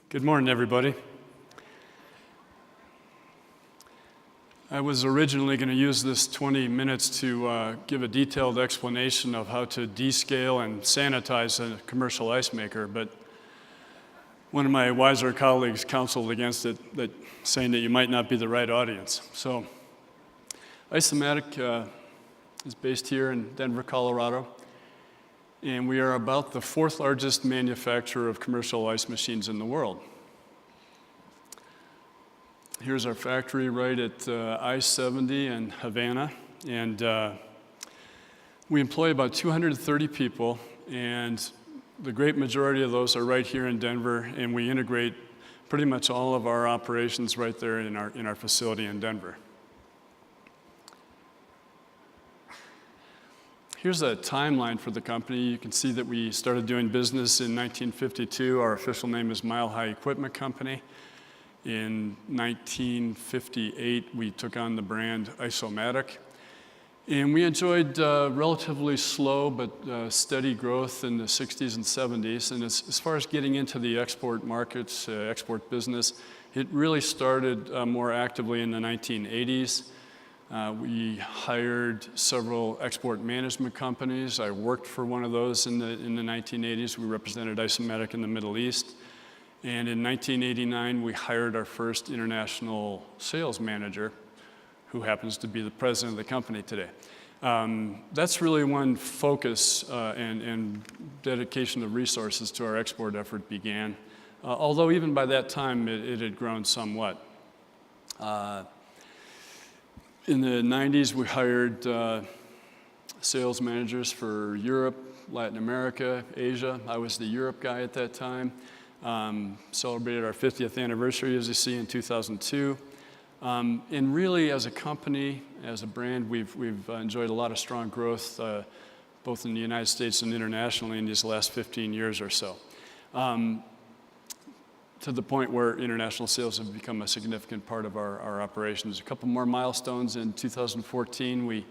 Good morning, everybody. I was originally going to use this 20 minutes to give a detailed explanation of how to descale and sanitize a commercial ice maker, but one of my wiser colleagues counseled against it, saying that you might not be the right audience. So Ice-O-Matic is based here in Denver, Colorado, and we are about the fourth largest manufacturer of commercial ice machines in the world. Here's our factory right at I-70 in Havana, and we employ about 230 people, and the great majority of those are right here in Denver, and we integrate pretty much all of our operations right there in our facility in Denver. Here's a timeline for the company. You can see that we started doing business in 1952. Our official name is Mile High Equipment Company. In 1958, we took on the brand Ice-O-Matic. And we enjoyed relatively slow but steady growth in the 60s and 70s. And as far as getting into the export markets, export business, it really started more actively in the 1980s. We hired several export management companies. I worked for one of those in the 1980s. We represented Ice-O-Matic in the Middle East. And in 1989, we hired our first international sales manager, who happens to be the president of the company today. That's really when focus and dedication of resources to our export effort began, although even by that time, it had grown somewhat. In the 90s, we hired sales managers for Europe, Latin America, Asia. I was the Europe guy at that time. Celebrated our 50th anniversary, as you see, in 2002. And really, as a company, as a brand, we've enjoyed a lot of strong growth, both in the United States and internationally in these last 15 years or so. To the point where international sales have become a significant part of our operations. A couple more milestones. In 2014, we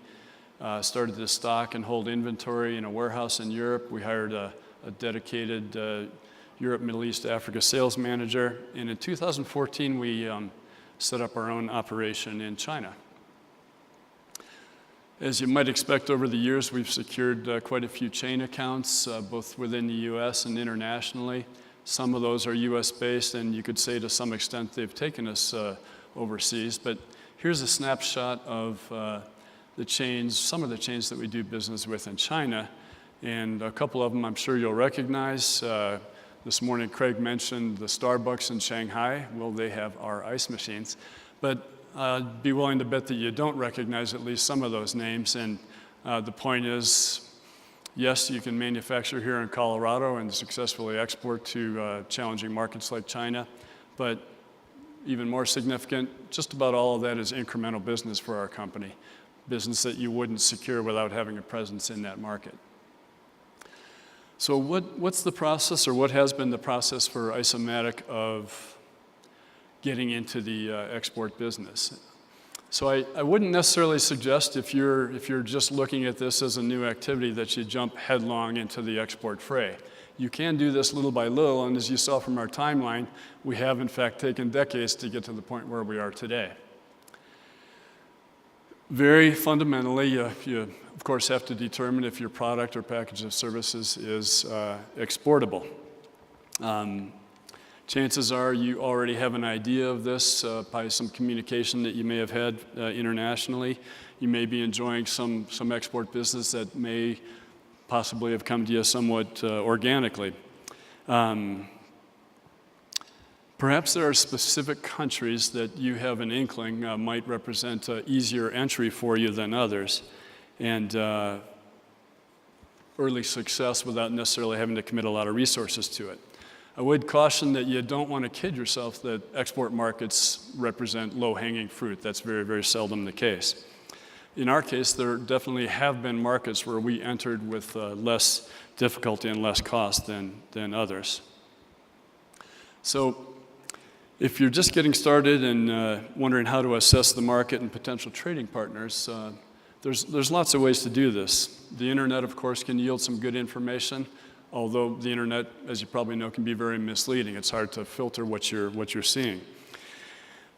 started to stock and hold inventory in a warehouse in Europe. We hired a dedicated Europe, Middle East, Africa sales manager. And in 2014, we set up our own operation in China. As you might expect, over the years, we've secured quite a few chain accounts, both within the US and internationally. Some of those are US-based, and you could say to some extent they've taken us overseas. But here's a snapshot of the chains, some of the chains that we do business with in China. And a couple of them I'm sure you'll recognize. This morning, Craig mentioned the Starbucks in Shanghai. Well, they have our ice machines. But I'd be willing to bet that you don't recognize at least some of those names. And the point is, yes, you can manufacture here in Colorado and successfully export to challenging markets like China. But even more significant, just about all of that is incremental business for our company, business that you wouldn't secure without having a presence in that market. So what's the process, or what has been the process for Ice-O-Matic of getting into the export business? So I wouldn't necessarily suggest if you're just looking at this as a new activity that you jump headlong into the export fray. You can do this little by little, and as you saw from our timeline, we have in fact taken decades to get to the point where we are today. Very fundamentally, you of course have to determine if your product or package of services is exportable. Chances are you already have an idea of this by some communication that you may have had internationally. You may be enjoying some export business that may possibly have come to you somewhat organically. Perhaps there are specific countries that you have an inkling might represent easier entry for you than others, and early success without necessarily having to commit a lot of resources to it. I would caution that you don't want to kid yourself that export markets represent low-hanging fruit. That's very, very seldom the case. In our case, there definitely have been markets where we entered with less difficulty and less cost than others. So if you're just getting started and wondering how to assess the market and potential trading partners, there's lots of ways to do this. The internet, of course, can yield some good information. although the internet, as you probably know, can be very misleading. It's hard to filter what you're seeing.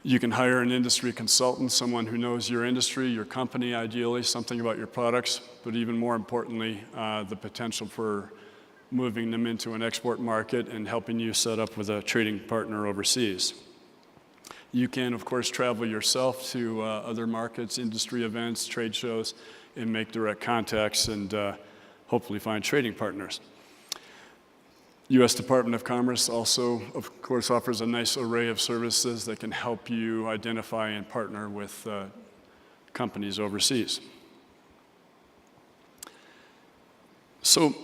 You can hire an industry consultant, someone who knows your industry, your company ideally, something about your products, but even more importantly, the potential for moving them into an export market and helping you set up with a trading partner overseas. You can, of course, travel yourself to other markets, industry events, trade shows, and make direct contacts and hopefully find trading partners. U.S. Department of Commerce also, of course, offers a nice array of services that can help you identify and partner with companies overseas. So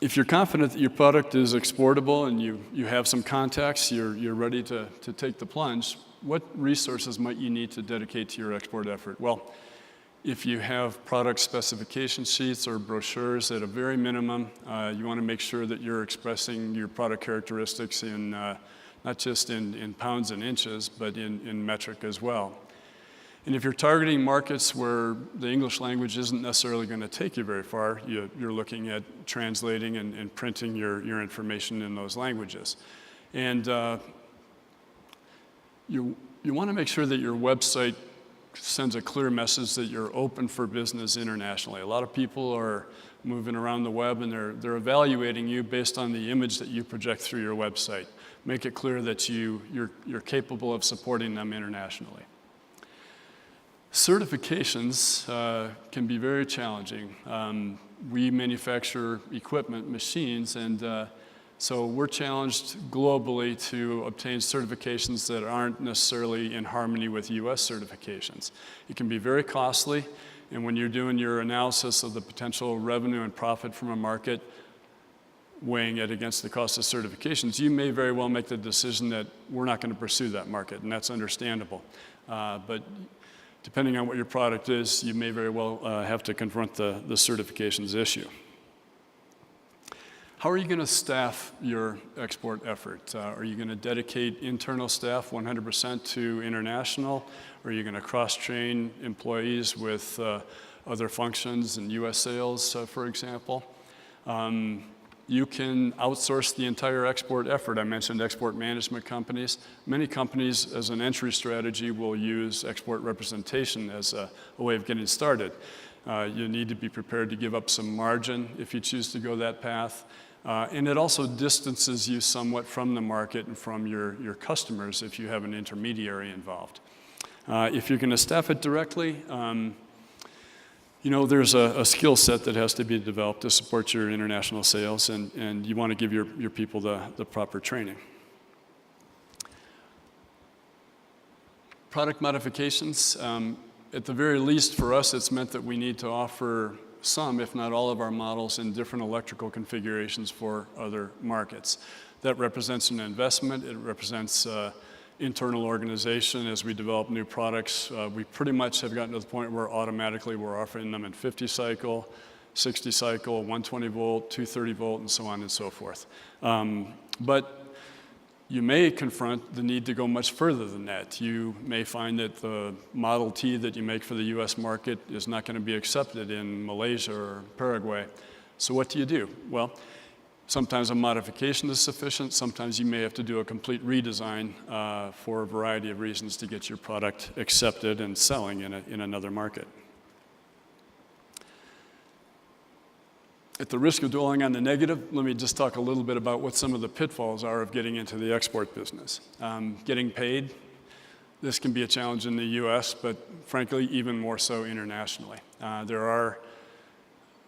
if you're confident that your product is exportable and you have some contacts, you're ready to take the plunge, what resources might you need to dedicate to your export effort? Well, if you have product specification sheets or brochures, at a very minimum, you want to make sure that you're expressing your product characteristics in not just in pounds and inches, but in metric as well. And if you're targeting markets where the English language isn't necessarily going to take you very far, you're looking at translating and printing your information in those languages. And you want to make sure that your website sends a clear message that you're open for business internationally. A lot of people are moving around the web and they're evaluating you based on the image that you project through your website. Make it clear that you're capable of supporting them internationally. Certifications can be very challenging. We manufacture equipment, machines, and so we're challenged globally to obtain certifications that aren't necessarily in harmony with US certifications. It can be very costly, and when you're doing your analysis of the potential revenue and profit from a market, weighing it against the cost of certifications, you may very well make the decision that we're not going to pursue that market, and that's understandable. But depending on what your product is, you may very well have to confront the certifications issue. How are you going to staff your export effort? Are you going to dedicate internal staff 100% to international? Or are you going to cross-train employees with other functions and US sales, for example? You can outsource the entire export effort. I mentioned export management companies. Many companies, as an entry strategy, will use export representation as a way of getting started. You need to be prepared to give up some margin if you choose to go that path. And it also distances you somewhat from the market and from your customers if you have an intermediary involved. If you're going to staff it directly, there's a skill set that has to be developed to support your international sales, and you want to give your people the proper training. Product modifications, at the very least for us, it's meant that we need to offer some, if not all of our models in different electrical configurations for other markets. That represents an investment. It represents internal organization as we develop new products. We pretty much have gotten to the point where automatically we're offering them in 50 cycle, 60 cycle, 120 volt, 230 volt, and so on and so forth. But you may confront the need to go much further than that. You may find that the Model T that you make for the US market is not going to be accepted in Malaysia or Paraguay. So what do? Well, sometimes a modification is sufficient. Sometimes you may have to do a complete redesign for a variety of reasons to get your product accepted and selling in another market. At the risk of dwelling on the negative, let me just talk a little bit about what some of the pitfalls are of getting into the export business. Getting paid, this can be a challenge in the US, but frankly, even more so internationally. There are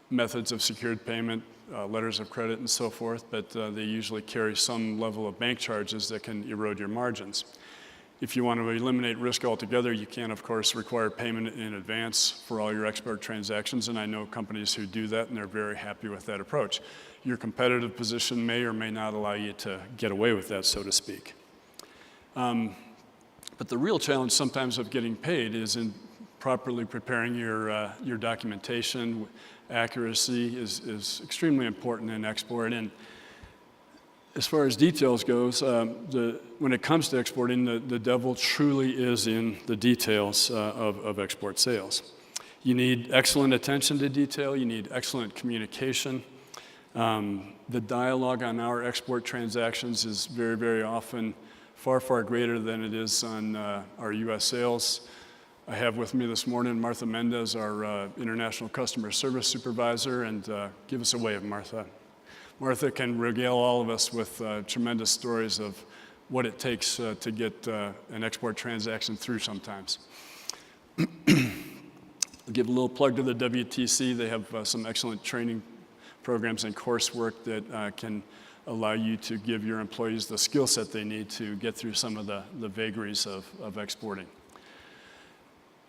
methods of secured payment, letters of credit and so forth, but they usually carry some level of bank charges that can erode your margins. If you want to eliminate risk altogether, you can, of course, require payment in advance for all your export transactions, and I know companies who do that, and they're very happy with that approach. Your competitive position may or may not allow you to get away with that, so to speak. But the real challenge sometimes of getting paid is in properly preparing your documentation. Accuracy is extremely important in export, and as far as details goes, when it comes to exporting, the devil truly is in the details of export sales. You need excellent attention to detail. You need excellent communication. The dialogue on our export transactions is very, very often far, far greater than it is on our U.S. sales. I have with me this morning Martha Mendez, our International Customer Service Supervisor, and give us a wave, Martha. Martha can regale all of us with tremendous stories of what it takes to get an export transaction through sometimes. I'll give a little plug to the WTC. They have some excellent training programs and coursework that can allow you to give your employees the skill set they need to get through some of the vagaries of exporting.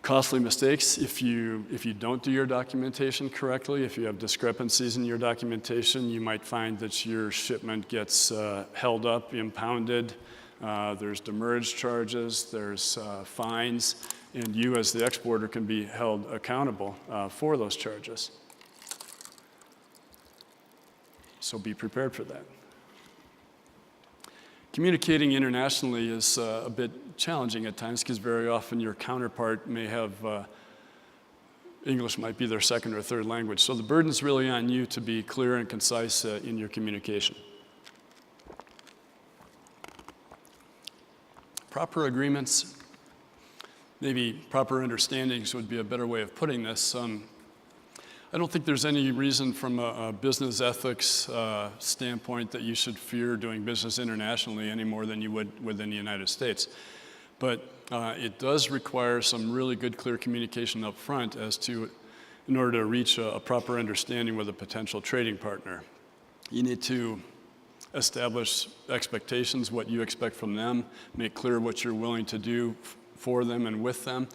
Costly mistakes, if you don't do your documentation correctly, if you have discrepancies in your documentation, you might find that your shipment gets held up, impounded, there's demurrage charges, there's fines, and you as the exporter can be held accountable for those charges. So be prepared for that. Communicating internationally is a bit challenging at times because very often your counterpart may have, English might be their second or third language. So the burden's really on you to be clear and concise in your communication. Proper agreements, maybe proper understandings would be a better way of putting this. I don't think there's any reason from a business ethics standpoint that you should fear doing business internationally any more than you would within the United States. But it does require some really good, clear communication up front as to, in order to reach a proper understanding with a potential trading partner. You need to establish expectations, what you expect from them, make clear what you're willing to do for them and with them,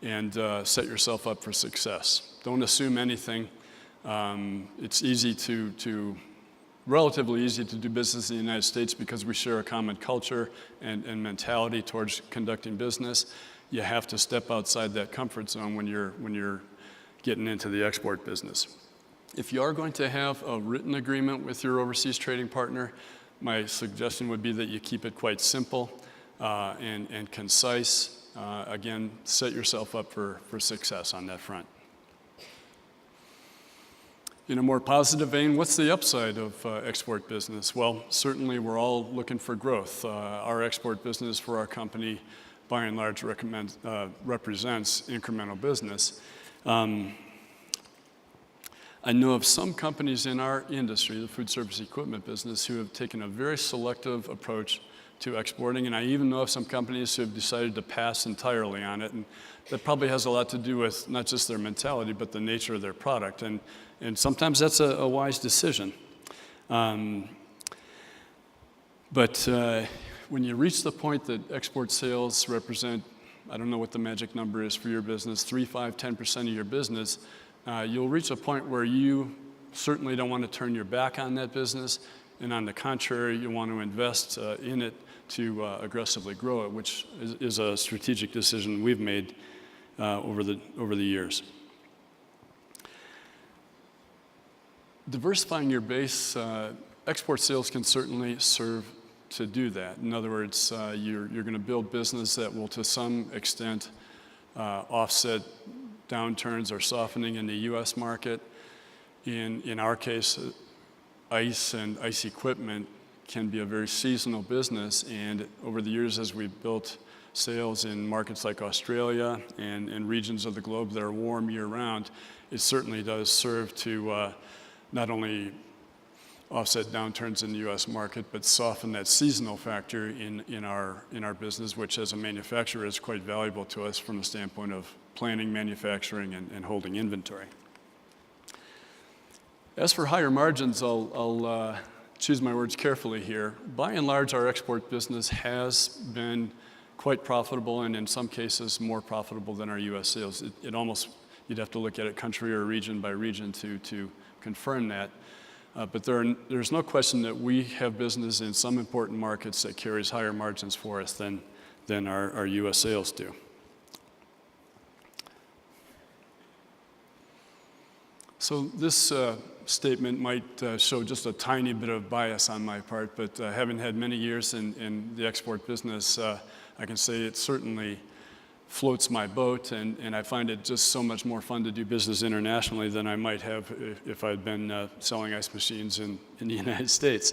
and set yourself up for success. Don't assume anything. It's relatively easy to do business in the United States because we share a common culture and mentality towards conducting business. You have to step outside that comfort zone when you're getting into the export business. If you are going to have a written agreement with your overseas trading partner, my suggestion would be that you keep it quite simple and concise. Again, set yourself up for success on that front. In a more positive vein, what's the upside of export business? Well, certainly we're all looking for growth. Our export business for our company, by and large, represents incremental business. I know of some companies in our industry, the food service equipment business, who have taken a very selective approach to exporting, and I even know of some companies who have decided to pass entirely on it, and that probably has a lot to do with not just their mentality, but the nature of their product, and sometimes that's a wise decision. But when you reach the point that export sales represent, I don't know what the magic number is for your business, 3, 5, 10% of your business, you'll reach a point where you certainly don't want to turn your back on that business, and on the contrary, you want to invest in it to aggressively grow it, which is a strategic decision we've made over the years. Diversifying your base, export sales can certainly serve to do that. In other words, you're going to build business that will, to some extent, offset downturns or softening in the U.S. market. In our case, ice and ice equipment can be a very seasonal business, and over the years as we've built sales in markets like Australia and regions of the globe that are warm year-round, it certainly does serve to not only offset downturns in the U.S. market, but soften that seasonal factor in our business, which as a manufacturer is quite valuable to us from the standpoint of planning, manufacturing, and holding inventory. As for higher margins, I'll choose my words carefully here. By and large, our export business has been quite profitable, and in some cases more profitable than our U.S. sales. It almost, you'd have to look at it country or region by region to confirm that. But there's no question that we have business in some important markets that carries higher margins for us than our U.S. sales do. So this statement might show just a tiny bit of bias on my part, but having had many years in the export business, I can say it certainly floats my boat, and I find it just so much more fun to do business internationally than I might have if I'd been selling ice machines in the United States.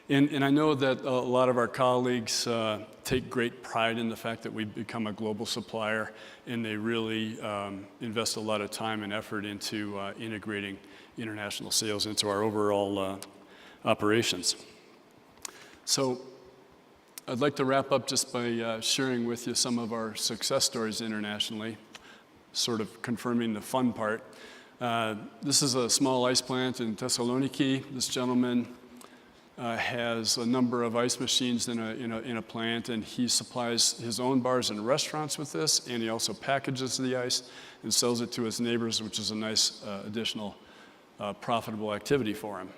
And I know that a lot of our colleagues take great pride in the fact that we've become a global supplier, and they really invest a lot of time and effort into integrating international sales into our overall operations. So I'd like to wrap up just by sharing with you some of our success stories internationally, sort of confirming the fun part. This is a small ice plant in Thessaloniki. This gentleman has a number of ice machines in a plant, and he supplies his own bars and restaurants with this, and he also packages the ice and sells it to his neighbors, which is a nice additional profitable activity for him.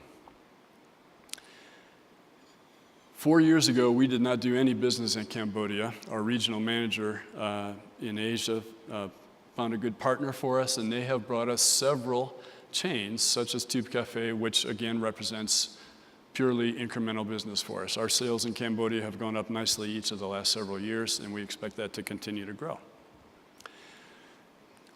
4 years ago, we did not do any business in Cambodia. Our regional manager in Asia found a good partner for us, and they have brought us several chains, such as Tube Cafe, which again represents purely incremental business for us. Our sales in Cambodia have gone up nicely each of the last several years, and we expect that to continue to grow.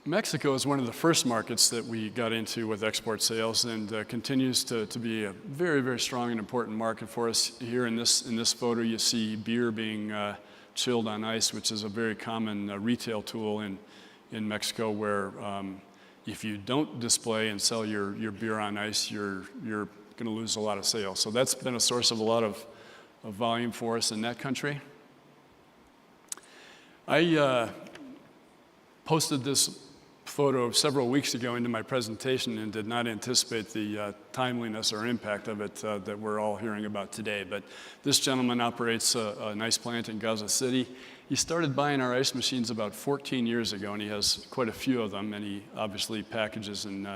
Mexico is one of the first markets that we got into with export sales, and continues to be a very, very strong and important market for us. Here in this photo, you see beer being chilled on ice, which is a very common retail tool in Mexico, where if you don't display and sell your beer on ice, you're going to lose a lot of sales. So that's been a source of a lot of volume for us in that country. I posted this photo several weeks ago into my presentation and did not anticipate the timeliness or impact of it that we're all hearing about today. But this gentleman operates an ice plant in Gaza City. He started buying our ice machines about 14 years ago, and he has quite a few of them, and he obviously packages and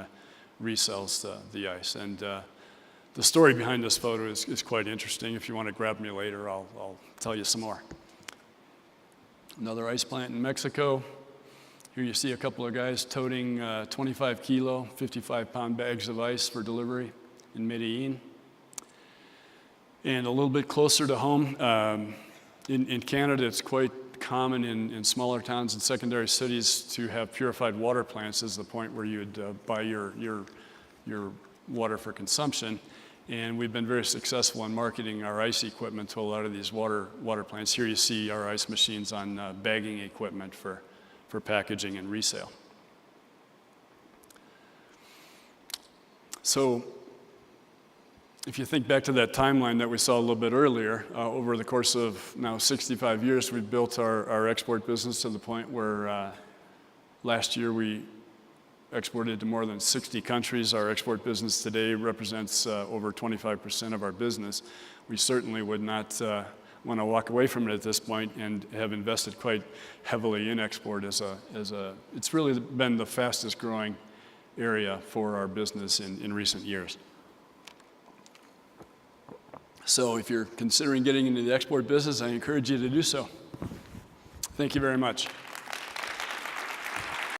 resells the ice. And the story behind this photo is quite interesting. If you want to grab me later, I'll tell you some more. Another ice plant in Mexico. Here you see a couple of guys toting 25 kilo, 55-pound bags of ice for delivery in Medellin. And a little bit closer to home, in Canada, it's quite common in smaller towns and secondary cities to have purified water plants as the point where you would buy your water for consumption. And we've been very successful in marketing our ice equipment to a lot of these water plants. Here you see our ice machines on bagging equipment for packaging and resale. So if you think back to that timeline that we saw a little bit earlier, over the course of now 65 years, we've built our export business to the point where last year we exported to more than 60 countries. Our export business today represents over 25% of our business. We certainly would not want to walk away from it at this point, and have invested quite heavily in export it's really been the fastest growing area for our business in recent years. So if you're considering getting into the export business, I encourage you to do so. Thank you very much.